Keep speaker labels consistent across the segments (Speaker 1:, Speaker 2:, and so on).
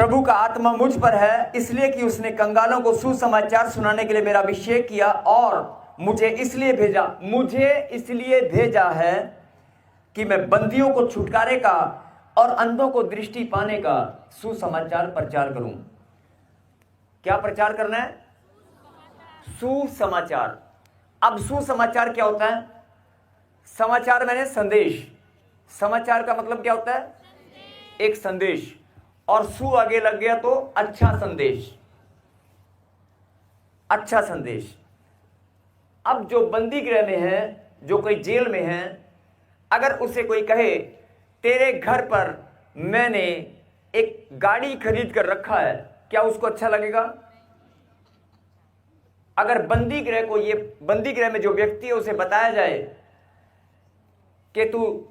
Speaker 1: प्रभु का आत्मा मुझ पर है, इसलिए कि उसने कंगालों को सुसमाचार सुनाने के लिए मेरा अभिषेक किया, और मुझे इसलिए भेजा है कि मैं बंदियों को छुटकारे का और अंधों को दृष्टि पाने का सुसमाचार प्रचार करूं। क्या प्रचार करना है? सुसमाचार। अब सुसमाचार क्या होता है? समाचार मैंने संदेश। समाचार का मतलब क्या होता है? एक संदेश, और सु आगे लग गया तो अच्छा संदेश। अच्छा संदेश। अब जो बंदी गृह में है, जो कोई जेल में है, अगर उसे कोई कहे तेरे घर पर मैंने एक गाड़ी खरीद कर रखा है, क्या उसको अच्छा लगेगा? अगर बंदी गृह में जो व्यक्ति है उसे बताया जाए कि तू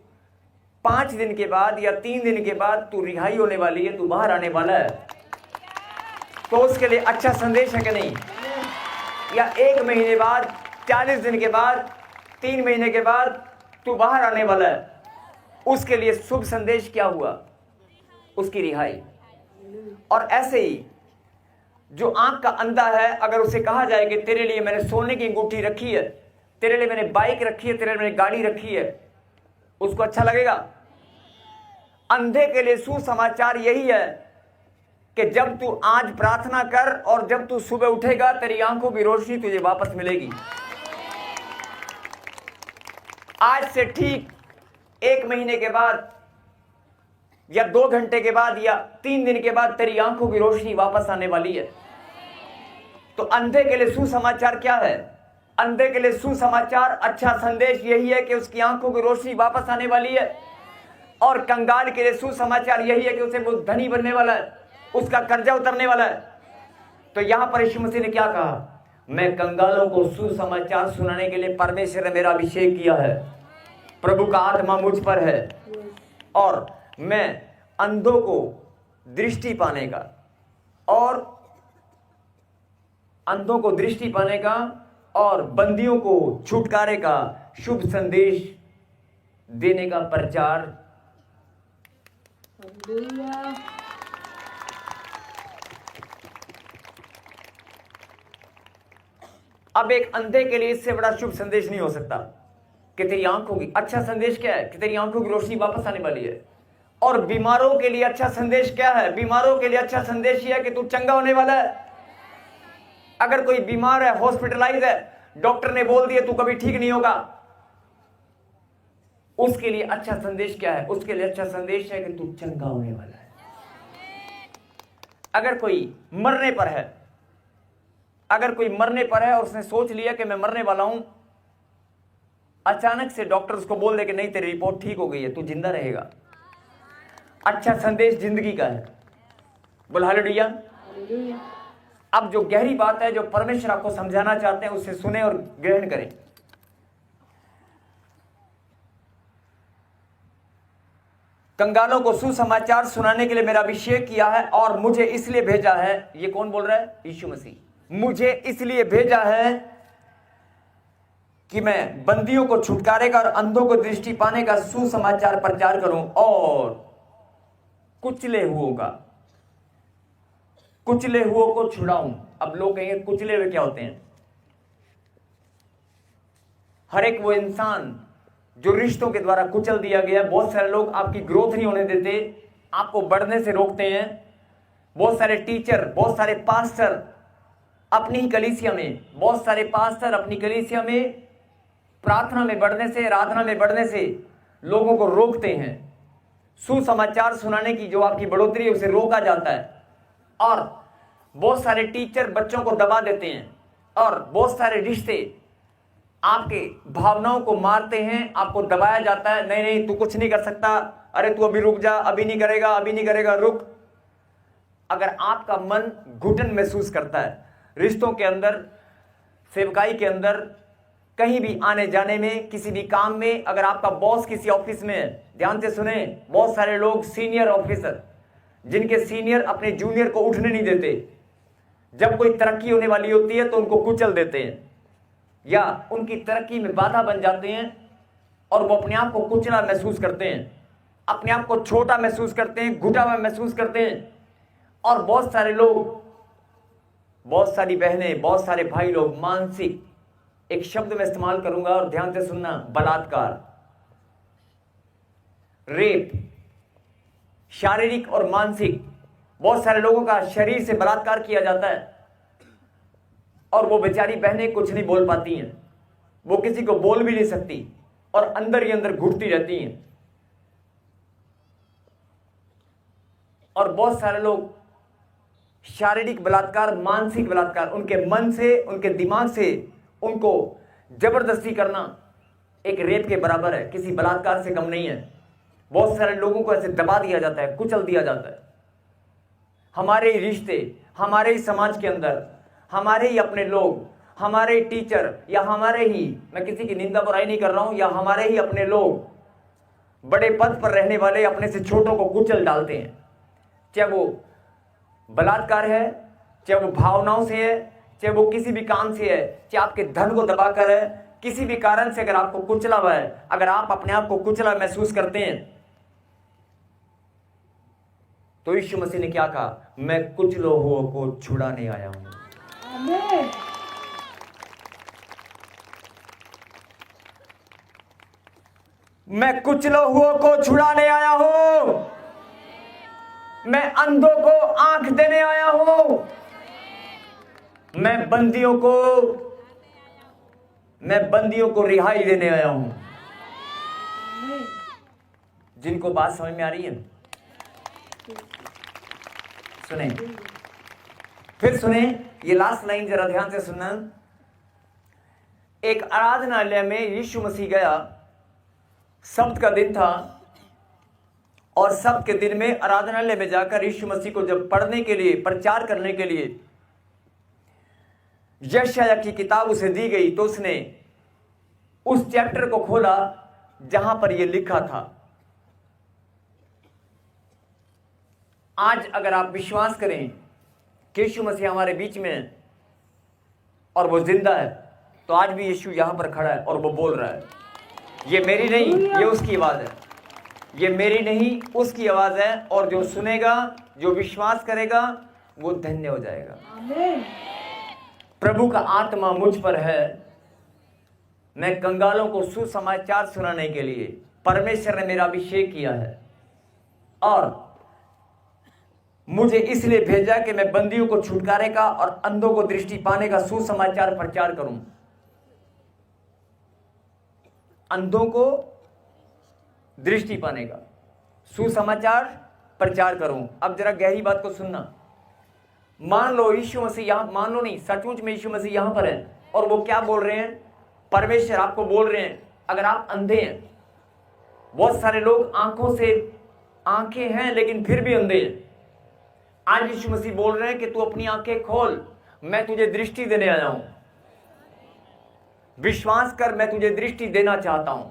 Speaker 1: 5 दिन के बाद या 3 दिन के बाद तू रिहाई होने वाली है, तू बाहर आने वाला है, तो उसके लिए अच्छा संदेश है कि नहीं? या 1 महीने बाद, 40 दिन के बाद, 3 महीने के बाद तू बाहर आने वाला है, उसके लिए शुभ संदेश क्या हुआ? उसकी रिहाई। और ऐसे ही जो आंख का अंधा है, अगर उसे कहा जाए कि तेरे लिए मैंने सोने की अंगूठी रखी है, तेरे लिए मैंने बाइक रखी है, तेरे लिए मैंने गाड़ी रखी है, उसको अच्छा लगेगा? अंधे के लिए सुसमाचार यही है कि जब तू आज प्रार्थना कर और जब तू सुबह उठेगा, तेरी आंखों की रोशनी तुझे वापस मिलेगी। आज से ठीक 1 महीने के बाद या 2 घंटे के बाद या 3 दिन के बाद तेरी आंखों की रोशनी वापस आने वाली है। तो अंधे के लिए सुसमाचार क्या है? अंधे के लिए सुसमाचार, अच्छा संदेश यही है कि उसकी आंखों की रोशनी वापस आने वाली है। और कंगाल के लिए सुसमाचार यही है कि उसे वो धनी बनने वाला है, उसका कर्जा उतरने वाला है। तो यहां पर यीशु मसीह ने क्या कहा? मैं कंगालों को सुसमाचार सुनाने के लिए परमेश्वर ने मेरा अभिषेक किया है, प्रभु का आत्मा मुझ पर है, और मैं अंधों को दृष्टि पाने का और बंदियों को छुटकारे का शुभ संदेश देने का प्रचार। अब एक अंधे के लिए इससे बड़ा शुभ संदेश नहीं हो सकता कि तेरी आंखों की, अच्छा संदेश क्या है? कि तेरी आंखों की रोशनी वापस आने वाली है। और बीमारों के लिए अच्छा संदेश क्या है? बीमारों के लिए अच्छा संदेश यह है कि तू चंगा होने वाला है। अगर कोई बीमार है, हॉस्पिटलाइज है, डॉक्टर ने बोल दिया तू कभी ठीक नहीं होगा, उसके लिए अच्छा संदेश क्या है? उसके लिए अच्छा संदेश है कि तू चंगा होने वाला है। अगर कोई मरने पर है और उसने सोच लिया कि मैं मरने वाला हूं, अचानक से डॉक्टर उसको बोल दे कि नहीं, तेरी रिपोर्ट ठीक हो गई है, तू जिंदा रहेगा, अच्छा संदेश जिंदगी का है। बोल हालेलुया। अब जो गहरी बात है, जो परमेश्वर आपको समझाना चाहते हैं, उसे सुने और ग्रहण करें। कंगालों को सुसमाचार सुनाने के लिए मेरा अभिषेक किया है और मुझे इसलिए भेजा है। ये कौन बोल रहा है? यीशु मसीह। मुझे इसलिए भेजा है कि मैं बंदियों को छुटकारे का और अंधों को दृष्टि पाने का सुसमाचार प्रचार करूं, और कुचले हुओं को छुड़ाऊं। अब लोग कहेंगे कुचले हुए क्या होते हैं? हर एक वो इंसान जो रिश्तों के द्वारा कुचल दिया गया। बहुत सारे लोग आपकी ग्रोथ नहीं होने देते, आपको बढ़ने से रोकते हैं। बहुत सारे टीचर, बहुत सारे पास्टर अपनी ही कलीसिया में, बहुत सारे पास्टर अपनी कलीसिया में प्रार्थना में बढ़ने से, आराधना में बढ़ने से लोगों को रोकते हैं। सुसमाचार सुनाने की जो आपकी बढ़ोतरी है उसे रोका जाता है। और बहुत सारे टीचर बच्चों को दबा देते हैं, और बहुत सारे रिश्ते आपके भावनाओं को मारते हैं, आपको दबाया जाता है। नहीं नहीं, तू कुछ नहीं कर सकता, अरे तू अभी रुक जा, अभी नहीं करेगा, रुक। अगर आपका मन घुटन महसूस करता है रिश्तों के अंदर, सेवकाई के अंदर, कहीं भी आने जाने में, किसी भी काम में, अगर आपका बॉस किसी ऑफिस में है, ध्यान से सुने, बहुत सारे लोग सीनियर ऑफिसर, जिनके सीनियर अपने जूनियर को उठने नहीं देते, जब कोई तरक्की होने वाली होती है तो उनको कुचल देते हैं या उनकी तरक्की में बाधा बन जाते हैं, और वो अपने आप को कुचला महसूस करते हैं, अपने आप को छोटा महसूस करते हैं, घुटा हुआ महसूस करते हैं। और बहुत सारे लोग, बहुत सारी बहनें, बहुत सारे भाई लोग मानसिक, एक शब्द में इस्तेमाल करूंगा और ध्यान से सुनना, बलात्कार, रेप, शारीरिक और मानसिक, बहुत सारे लोगों का शरीर से बलात्कार किया जाता है और वो बेचारी बहनें कुछ नहीं बोल पाती हैं, वो किसी को बोल भी नहीं सकती और अंदर ही अंदर घुटती रहती हैं। और बहुत सारे लोग शारीरिक बलात्कार, मानसिक बलात्कार, उनके मन से, उनके दिमाग से उनको जबरदस्ती करना एक रेप के बराबर है, किसी बलात्कार से कम नहीं है। बहुत सारे लोगों को ऐसे दबा दिया जाता है, कुचल दिया जाता है। हमारे ही रिश्ते, हमारे ही समाज के अंदर, हमारे ही अपने लोग, हमारे ही टीचर, या हमारे ही, मैं किसी की निंदा बुराई नहीं कर रहा हूं, या हमारे ही अपने लोग बड़े पद पर रहने वाले अपने से छोटों को कुचल डालते हैं। चाहे वो बलात्कार है, चाहे वो भावनाओं से है, चाहे वो किसी भी काम से है, चाहे आपके धन को दबाकर है, किसी भी कारण से अगर आपको कुचला हुआ है, अगर आप अपने आप को कुचला महसूस करते हैं, तो यीशु मसीह ने क्या कहा? मैं कुचलो हुओं को छुड़ाने आया हूं। आमीन। मैं कुचलो हुओं को छुड़ाने आया हूं, मैं अंधों को आंख देने आया हूं, मैं बंदियों को रिहाई देने आया हूं। जिनको बात समझ में आ रही है सुने, फिर सुने, ये लास्ट लाइन जरा ध्यान से सुनना। एक आराधनालय में यीशु मसीह गया, सब्त का दिन था, और सब्त के दिन में आराधनालय में जाकर यीशु मसीह को जब पढ़ने के लिए, प्रचार करने के लिए यशायाह की किताब उसे दी गई, तो उसने उस चैप्टर को खोला जहां पर यह लिखा था। आज अगर आप विश्वास करें कि यीशु मसीह हमारे बीच में है और वो जिंदा है, तो आज भी यीशु यहां पर खड़ा है और वो बोल रहा है। ये मेरी नहीं, ये उसकी आवाज है। ये मेरी नहीं, उसकी आवाज है। और जो सुनेगा, जो विश्वास करेगा, वो धन्य हो जाएगा। आमीन। प्रभु का आत्मा मुझ पर है, मैं कंगालों को सुसमाचार सुनाने के लिए, परमेश्वर ने मेरा अभिषेक किया है और मुझे इसलिए भेजा कि मैं बंदियों को छुटकारे का और अंधों को दृष्टि पाने का सुसमाचार प्रचार करूं। अंधों को दृष्टि पाने का सुसमाचार प्रचार करूं। अब जरा गहरी बात को सुनना। मान लो यीशु मसीह यहां, मान लो नहीं, सचमुच में यीशु मसीह यहां पर है और वो क्या बोल रहे हैं? परमेश्वर आपको बोल रहे हैं, अगर आप अंधे हैं, बहुत सारे लोग आंखों से, आंखें हैं लेकिन फिर भी अंधे हैं, आज यीशु मसीह बोल रहे हैं कि तू अपनी आंखें खोल, मैं तुझे दृष्टि देने आया हूं। विश्वास कर, मैं तुझे दृष्टि देना चाहता हूं।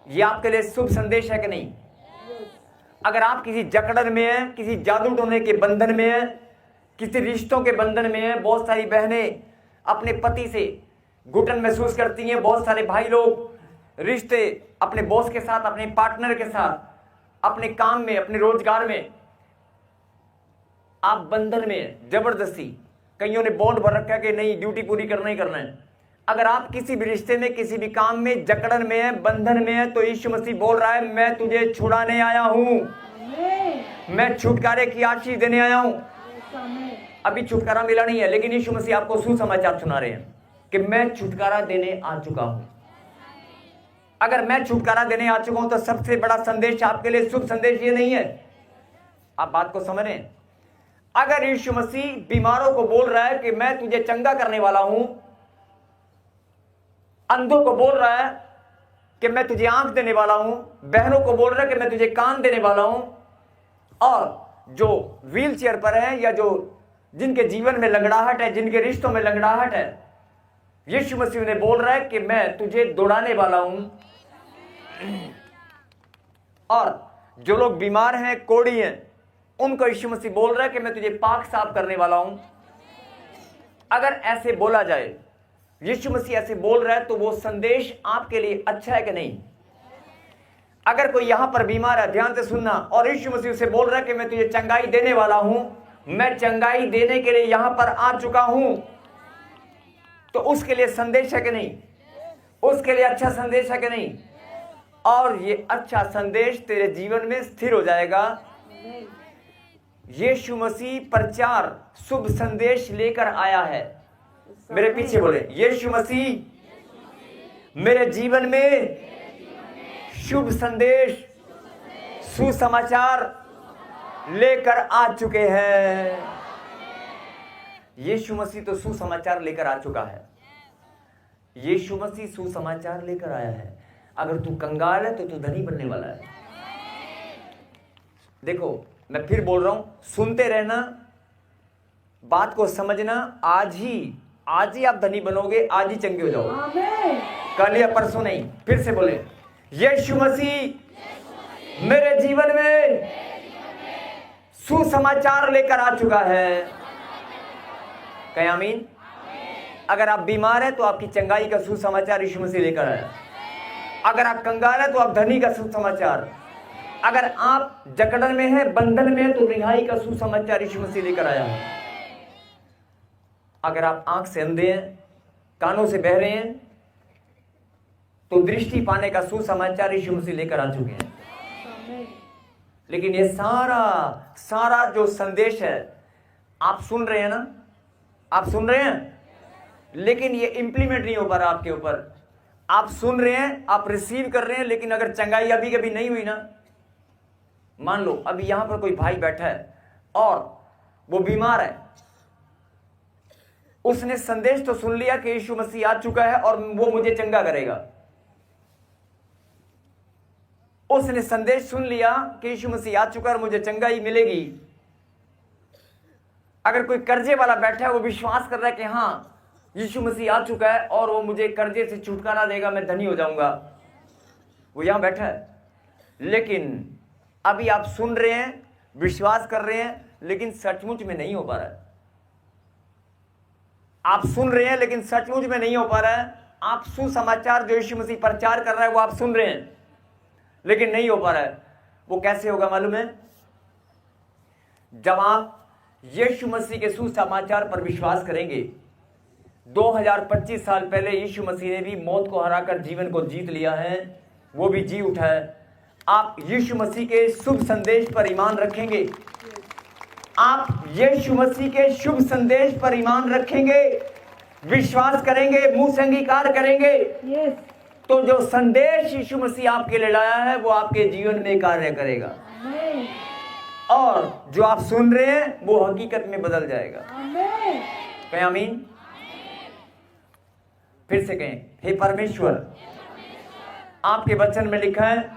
Speaker 1: यह आपके लिए शुभ संदेश है कि नहीं? अगर आप किसी जकड़न में हैं, किसी जादू टोने के बंधन में हैं, किसी रिश्तों के बंधन में हैं, बहुत सारी बहनें अपने पति से घुटन महसूस करती हैं, बहुत सारे भाई लोग रिश्ते अपने बॉस के साथ, अपने पार्टनर के साथ, अपने काम में, अपने रोजगार में आप बंधन में हैं, जबरदस्ती। कईयों ने बॉन्ड भर रखा है कि नहीं, ड्यूटी पूरी करना ही करना है। अगर आप किसी भी रिश्ते में, किसी भी काम में जकड़न में है, बंधन में है, तो यीशु मसीह बोल रहा है, मैं तुझे छुड़ाने आया हूं, मैं छुटकारे की आशीष देने आया हूं। अभी छुटकारा मिला नहीं है, लेकिन यीशु मसीह आपको सुसमाचार सुना रहे हैं कि मैं छुटकारा देने आ चुका हूं। अगर मैं छुटकारा देने आ चुका हूं तो सबसे बड़ा संदेश आपके लिए, शुभ संदेश ये नहीं है। आप बात को समझ रहे हैं? अगर यीशु मसीह बीमारों को बोल रहा है कि मैं तुझे चंगा करने वाला हूं, अंधों को बोल रहा है कि मैं तुझे आंख देने वाला हूं, बहनों को बोल रहा है कि मैं तुझे कान देने वाला हूं, और जो व्हील चेयर पर है या जो जिनके जीवन में लंगड़ाहट है, जिनके रिश्तों में लंगड़ाहट है, यीशु मसीह ने बोल रहा है कि मैं तुझे दौड़ाने वाला हूं। और जो लोग बीमार हैं, कोढ़ी हैं, उनको यीशु मसीह बोल रहा है कि मैं तुझे पाक साफ करने वाला हूं। अगर ऐसे बोला जाए, यीशु मसीह ऐसे बोल रहा है, तो वो संदेश आपके लिए अच्छा है कि नहीं? अगर कोई यहां पर बीमार है, ध्यान से सुनना, और यीशु मसीह से बोल रहा है कि मैं तुझे चंगाई देने वाला हूं, मैं चंगाई देने के लिए यहां पर आ चुका हूं, तो उसके लिए संदेश है कि नहीं? उसके लिए अच्छा संदेश है कि नहीं? और ये अच्छा संदेश तेरे जीवन में स्थिर हो जाएगा। यीशु मसीह प्रचार शुभ संदेश लेकर आया है। मेरे पीछे बोले, यीशु मसीह मेरे जीवन में शुभ संदेश, सुसमाचार लेकर आ चुके हैं। यीशु मसीह तो सुसमाचार लेकर आ चुका है। यीशु मसीह सुसमाचार लेकर आया है। अगर तू कंगाल है तो तू धनी बनने वाला है। देखो, मैं फिर बोल रहा हूं, सुनते रहना, बात को समझना। आज ही आप धनी बनोगे, आज ही चंगे हो जाओगे, कल या परसों नहीं। फिर से बोले, यीशु मसीह मेरे जीवन में सुसमाचार लेकर आ चुका है। कहें आमीन। अगर आप बीमार हैं तो आपकी चंगाई का सुसमाचार यीशु मसीह लेकर आया। अगर आप कंगाल हैं तो आप धनी का सुसमाचार। अगर आप जकड़न में हैं, बंधन में हैं, तो रिहाई का सुसमाचार यीशु मसीह लेकर आया है। अगर आप आंख से अंधे हैं, कानों से बहरे हैं, तो दृष्टि पाने का सुसमाचार यीशु मसीह लेकर आ चुके हैं। लेकिन ये सारा जो संदेश है, आप सुन रहे हैं ना, आप सुन रहे हैं, लेकिन ये इंप्लीमेंट नहीं हो पा रहा आपके ऊपर। आप सुन रहे हैं, आप रिसीव कर रहे हैं, लेकिन अगर चंगाई अभी कभी नहीं हुई ना, मान लो अभी यहां पर कोई भाई बैठा है और वो बीमार है, उसने संदेश तो सुन लिया कि यीशु मसीह आ चुका है और वो मुझे चंगा करेगा। उसने संदेश सुन लिया कि यीशु मसीह आ चुका है और मुझे चंगाई मिलेगी। अगर कोई कर्जे वाला बैठा है, वो विश्वास कर रहा है कि हाँ यीशु मसीह आ चुका है और वो मुझे कर्जे से छुटकारा देगा, मैं धनी हो जाऊंगा, वो यहां बैठा है। लेकिन अभी आप सुन रहे हैं, विश्वास कर रहे हैं, लेकिन सचमुच में नहीं हो पा रहा है। आप सुन रहे हैं लेकिन सचमुच में नहीं हो पा रहा है। आप सुसमाचार जो यीशु मसीह प्रचार कर रहा है वो आप सुन रहे हैं, लेकिन नहीं हो पा रहा है। वो कैसे होगा मालूम है? जब आप यीशु मसीह के सुसमाचार पर विश्वास करेंगे। 2025 साल पहले यीशु मसीह ने भी मौत को हराकर जीवन को जीत लिया है, वो भी जी उठा है। आप यीशु मसीह के शुभ संदेश पर ईमान रखेंगे, आप यीशु मसीह के शुभ संदेश पर ईमान रखेंगे, विश्वास करेंगे, मुंह से अंगीकार करेंगे, तो जो संदेश यीशु मसीह आपके लिए लाया है वो आपके जीवन में कार्य करेगा, और जो आप सुन रहे हैं वो हकीकत में बदल जाएगा। कहें आमीन। फिर से कहें, हे परमेश्वर, आपके वचन में लिखा है,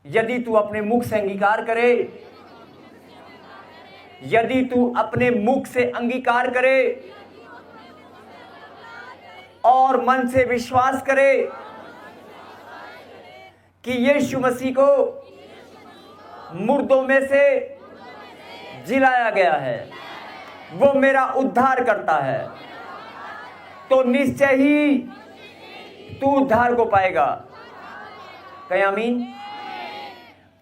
Speaker 1: यदि तू अपने मुख से अंगीकार करे, यदि तू अपने मुख से अंगीकार करे और मन से विश्वास करे कि यीशु मसीह को मुर्दों में से जिलाया गया है, वो मेरा उद्धार करता है, तो निश्चय ही तू उद्धार को पाएगा। कहें आमीन।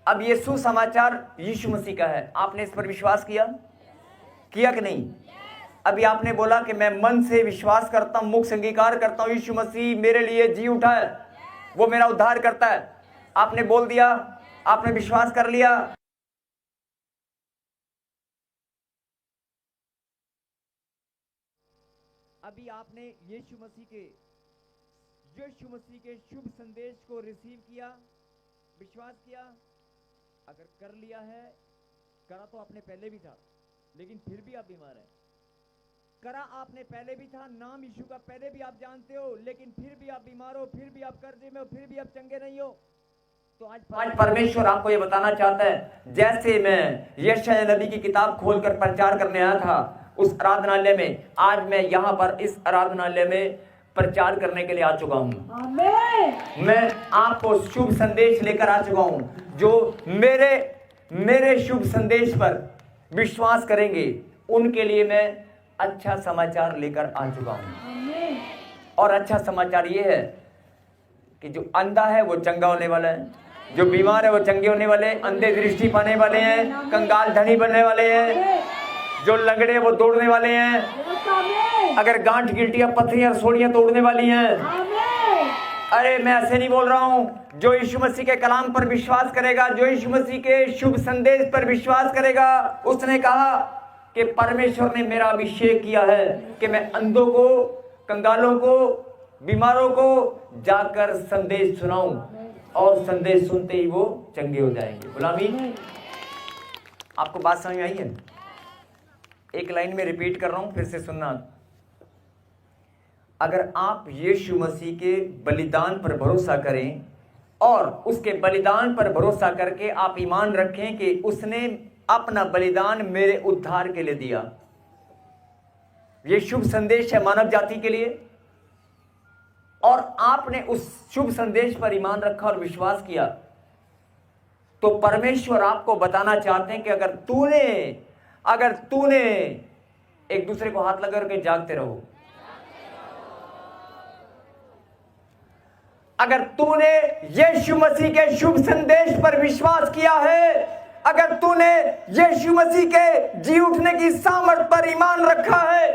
Speaker 1: अब ये सुसमाचार यीशु मसीह का है, आपने इस पर विश्वास किया कि नहीं? अभी आपने बोला कि मैं मन से विश्वास करता हूं, मुख से अंगीकार करता हूं, यीशु मसीह मेरे लिए जी उठा है, वो मेरा उद्धार करता है। आपने बोल दिया, आपने विश्वास कर लिया। अभी आपने यीशु मसीह के शुभ संदेश को रिसीव किया, विश्वास किया। अगर कर लिया है, करा तो आपने पहले भी था, लेकिन फिर भी आप बीमार हैं। करा आपने पहले भी था, नाम यीशु का पहले भी आप जानते हो, लेकिन फिर भी आप बीमार हो, फिर भी आप कर्जे में हो, फिर भी आप चंगे नहीं हो। तो आज परमेश्वर आपको ये बताना चाहता है, जैसे मैं यशायाह नबी की किताब खोलकर प्रचार करने आया था उस आराधनालय में, आज मैं यहाँ पर इस आराधनालय में प्रचार करने के लिए आ चुका हूँ। मैं आपको शुभ संदेश लेकर आ चुका हूँ। जो मेरे शुभ संदेश पर विश्वास करेंगे उनके लिए मैं अच्छा समाचार लेकर आ चुका हूँ। और अच्छा समाचार ये है कि जो अंधा है वो चंगा होने वाला है, जो बीमार है वो चंगे होने वाले, अंधे दृष्टि पाने वाले हैं, कंगाल धनी बनने वाले हैं, जो लंगड़े हैं वो दौड़ने वाले हैं, अगर गांठ गिल्टियां पत्थरियां सोड़ियां तोड़ने वाली हैं। अरे मैं ऐसे नहीं बोल रहा हूं। जो यीशु मसीह के कलाम पर विश्वास करेगा, जो यीशु मसीह के शुभ संदेश पर विश्वास करेगा, उसने कहा कि परमेश्वर ने मेरा अभिषेक किया है कि मैं अंधों को, कंगालों को, बीमारों को जाकर संदेश सुनाऊं, और संदेश सुनते ही वो चंगे हो जाएंगे। गुलामी, आपको बात समझ में आई है? एक लाइन में रिपीट कर रहा हूं, फिर से सुनना। अगर आप यीशु मसीह के बलिदान पर भरोसा करें और उसके बलिदान पर भरोसा करके आप ईमान रखें कि उसने अपना बलिदान मेरे उद्धार के लिए दिया, यह शुभ संदेश है मानव जाति के लिए, और आपने उस शुभ संदेश पर ईमान रखा और विश्वास किया, तो परमेश्वर आपको बताना चाहते हैं कि अगर तूने एक दूसरे को हाथ लगा करके जागते रहो, अगर तूने यीशु मसीह के शुभ संदेश पर विश्वास किया है, अगर तूने यीशु मसीह के जी उठने की सामर्थ पर ईमान रखा है,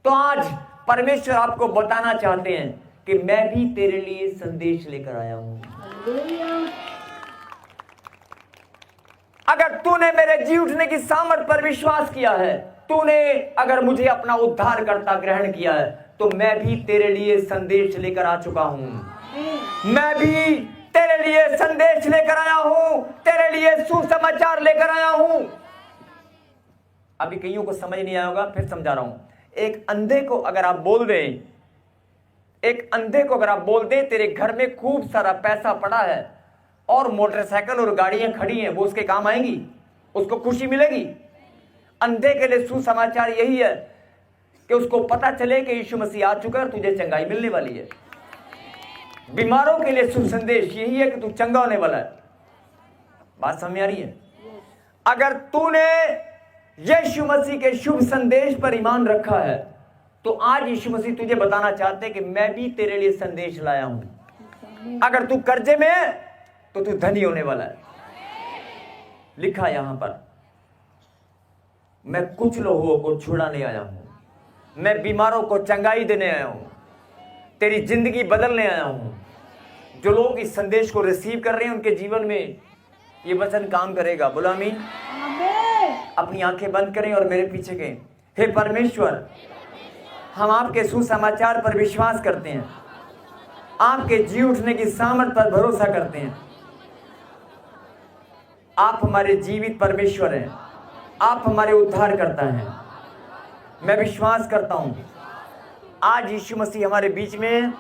Speaker 1: तो आज परमेश्वर आपको बताना चाहते हैं कि मैं भी तेरे लिए संदेश लेकर आया हूं। अगर तूने मेरे जी उठने की सामर्थ पर विश्वास किया है, तूने अगर मुझे अपना उद्धारकर्ता ग्रहण किया है, तो मैं भी तेरे लिए संदेश लेकर आ चुका हूं। मैं भी तेरे लिए संदेश लेकर आया हूं, तेरे लिए सुसमाचार लेकर आया हूं। अभी कईयों को समझ नहीं आया होगा, फिर समझा रहा हूं। एक अंधे को अगर आप बोल दें तेरे घर में खूब सारा पैसा पड़ा है और मोटरसाइकिल और गाड़ियां खड़ी हैं, वो उसके काम आएंगी? उसको खुशी मिलेगी? अंधे के लिए सुसमाचार यही है कि उसको पता चले कि यीशु मसीह आ चुका है, तुझे चंगाई मिलने वाली है। बीमारों के लिए शुभ संदेश यही है कि तू चंगा होने वाला है। बात समझ आ रही है? अगर तूने यीशु मसीह के शुभ संदेश पर ईमान रखा है, तो आज यीशु मसीह तुझे बताना चाहते हैं कि मैं भी तेरे लिए संदेश लाया हूं। अगर तू कर्जे में है तो तू धनी होने वाला है। लिखा यहां पर, मैं कुछ लोगों को छुड़ाने आया हूं, मैं बीमारों को चंगाई देने आया हूं, तेरी जिंदगी बदलने आया हूं। जो लोग इस संदेश को रिसीव कर रहे हैं, उनके जीवन में ये वचन काम करेगा। बोलो आमीन। अपनी आंखें बंद करें और मेरे पीछे कहें, हे परमेश्वर, हम आपके सुसमाचार पर विश्वास करते हैं, आपके जी उठने की सामर्थ पर भरोसा करते हैं। आप हमारे जीवित परमेश्वर हैं, आप हमारे उद्धार करता हैं। मैं विश्वास करता हूं आज यीशु मसीह हमारे बीच में है,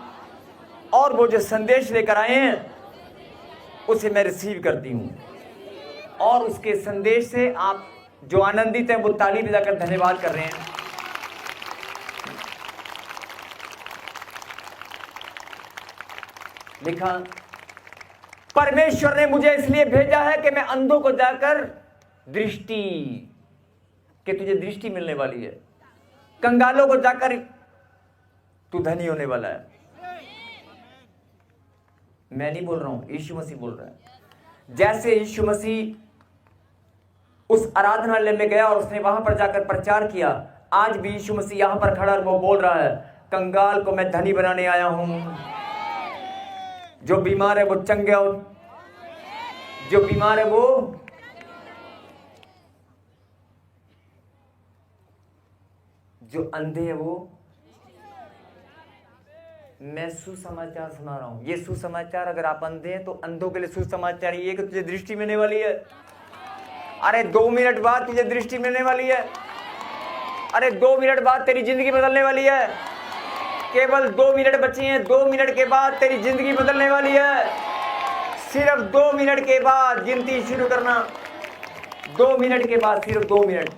Speaker 1: और वो जो संदेश लेकर आए हैं उसे मैं रिसीव करती हूं, और उसके संदेश से आप जो आनंदित हैं वो ताली बजाकर धन्यवाद कर रहे हैं। लिखा, परमेश्वर ने मुझे इसलिए भेजा है कि मैं अंधों को जाकर दृष्टि, कि तुझे दृष्टि मिलने वाली है, कंगालों को जाकर तू धनी होने वाला है। मैं नहीं बोल रहा हूं, यीशु मसीह बोल रहा है। जैसे यीशु मसीह उस आराधनालय में गया और उसने वहां पर जाकर प्रचार किया, आज भी यीशु मसीह यहां पर खड़ा और वो बोल रहा है, कंगाल को मैं धनी बनाने आया हूं, जो बीमार है वो चंगे हो, जो बीमार है वो, जो अंधे है वो। मैं सुसमाचार सुना रहा हूं। ये सुसमाचार, अगर आप अंधे हैं तो अंधों के लिए सुसमाचार ये कि तुझे दृष्टि मिलने वाली है। अरे 2 मिनट बाद तुझे दृष्टि मिलने वाली है। अरे 2 मिनट बाद तेरी जिंदगी बदलने वाली है। केवल 2 मिनट बचे हैं, 2 मिनट के बाद तेरी जिंदगी बदलने वाली है। सिर्फ 2 मिनट के बाद गिनती शुरू करना। 2 मिनट के बाद, सिर्फ 2 मिनट,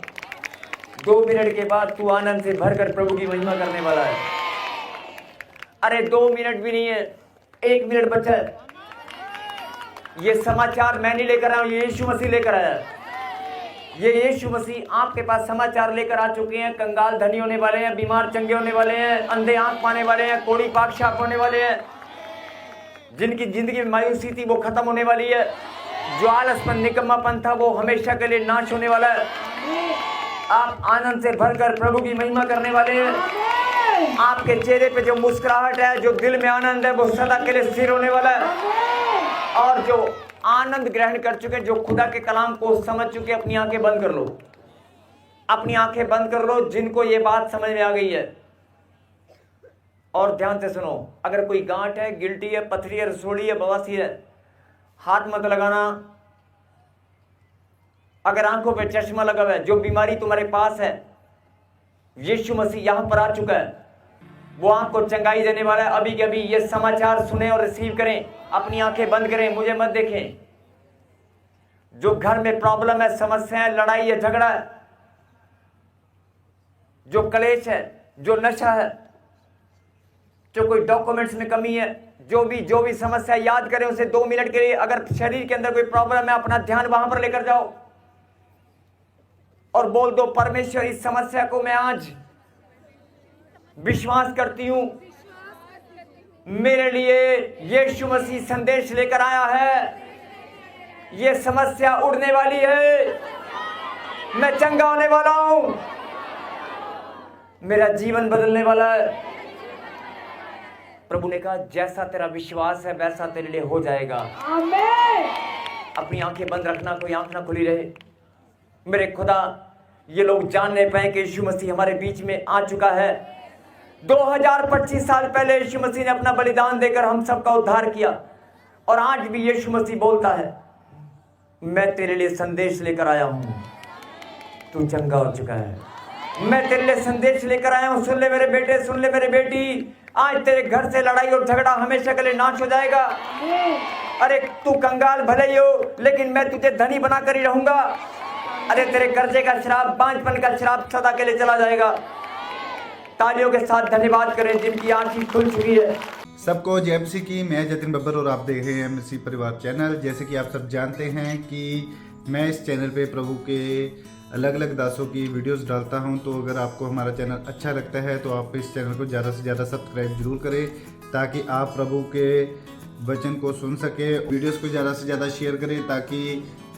Speaker 1: 2 मिनट के बाद तू आनंद से भरकर प्रभु की महिमा करने वाला है। अरे 2 मिनट भी नहीं है, 1 मिनट बचा है। ये समाचार मैं नहीं लेकर आया हूं, ये यीशु मसीह लेकर आया है। ये यीशु मसीह आपके पास समाचार लेकर आ चुके हैं। कंगाल धनी होने वाले हैं, बीमार चंगे होने वाले हैं, अंधे आंख पाने वाले हैं, कोढ़ी पाक शाप होने वाले हैं, जिनकी जिंदगी में मायूसी थी वो खत्म होने वाली है, जो आलसपन निकम्मापन था वो हमेशा के लिए नाश होने वाला है। आप आनंद से भरकर प्रभु की महिमा करने वाले हैं। आपके चेहरे पे जो मुस्कुराहट है, जो दिल में आनंद है, वो सदा के लिए स्थिर होने वाला है। और जो आनंद ग्रहण कर चुके, जो खुदा के कलाम को समझ चुके, अपनी आंखें बंद कर लो, अपनी आंखें बंद कर लो, जिनको ये बात समझ में आ गई है। और ध्यान से सुनो, अगर कोई गांठ है, गिल्टी है, पथरी है, रसोड़ी है, बवासीर है, हाथ मत लगाना। अगर आंखों पे चश्मा लगा हुआ है, जो बीमारी तुम्हारे पास है, यीशु मसीह यहां पर आ चुका है, वो आंख को चंगाई देने वाला है। अभी के अभी ये समाचार सुने और रिसीव करें, अपनी आंखें बंद करें, मुझे मत देखें। जो घर में प्रॉब्लम है, समस्या है, लड़ाई है, झगड़ा है, जो कलेश है, जो नशा है, जो कोई डॉक्यूमेंट्स में कमी है, जो भी समस्या, याद करें उसे 2 मिनट के लिए। अगर शरीर के अंदर कोई प्रॉब्लम है, अपना ध्यान वहां पर लेकर जाओ और बोल दो, परमेश्वर इस समस्या को मैं आज विश्वास करती हूं, मेरे लिए यीशु मसीह संदेश लेकर आया है, ये समस्या उड़ने वाली है, मैं चंगा होने वाला हूं, मेरा जीवन बदलने वाला है। प्रभु ने कहा, जैसा तेरा विश्वास है वैसा तेरे लिए हो जाएगा। आमीन। अपनी आंखें बंद रखना, कोई आंख ना खुली रहे। मेरे खुदा, ये लोग जान नहीं पाए कि यीशु मसीह हमारे बीच में आ चुका है। 2025 साल पहले यीशु मसीह ने अपना बलिदान देकर हम सबका उद्धार किया, और आज भी यीशु मसीह बोलता है, मैं तेरे लिए संदेश लेकर आया हूं, तू चंगा हो चुका है। मैं तेरे लिए संदेश लेकर आया हूं, सुन ले मेरे बेटे, सुन ले मेरे बेटी, आज तेरे घर से लड़ाई और झगड़ा हमेशा के लिए नाश हो जाएगा। अरे तू कंगाल भले ही हो, लेकिन मैं तुझे धनी बनाकर ही रहूंगा। अरे तेरे कर्जे का श्राप, बांझपन का श्राप सदा के लिए चला जाएगा। तालियों के साथ धन्यवाद करें जिनकी आंखें खुल चुकी है।
Speaker 2: सबको जय मसीह की। मैं जतिन बब्बर और आप देख रहे हैं मसीह परिवार चैनल। जैसे कि आप सब जानते हैं कि मैं इस चैनल पे प्रभु के अलग अलग दासों की वीडियोस डालता हूं, तो अगर आपको हमारा चैनल अच्छा लगता है तो आप इस चैनल को ज़्यादा से ज़्यादा सब्सक्राइब जरूर करें, ताकि आप प्रभु के वचन को सुन सके। वीडियोस को ज़्यादा से ज़्यादा शेयर करें, ताकि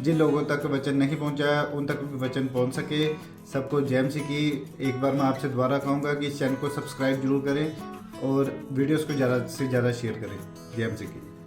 Speaker 2: जिन लोगों तक वचन नहीं पहुंचा उन तक भी वचन पहुंच सके। सबको जय मसीह की। एक बार मैं आपसे दोबारा कहूँगा कि इस चैनल को सब्सक्राइब जरूर करें और वीडियोस को ज़्यादा से ज़्यादा शेयर करें। जय मसीह की।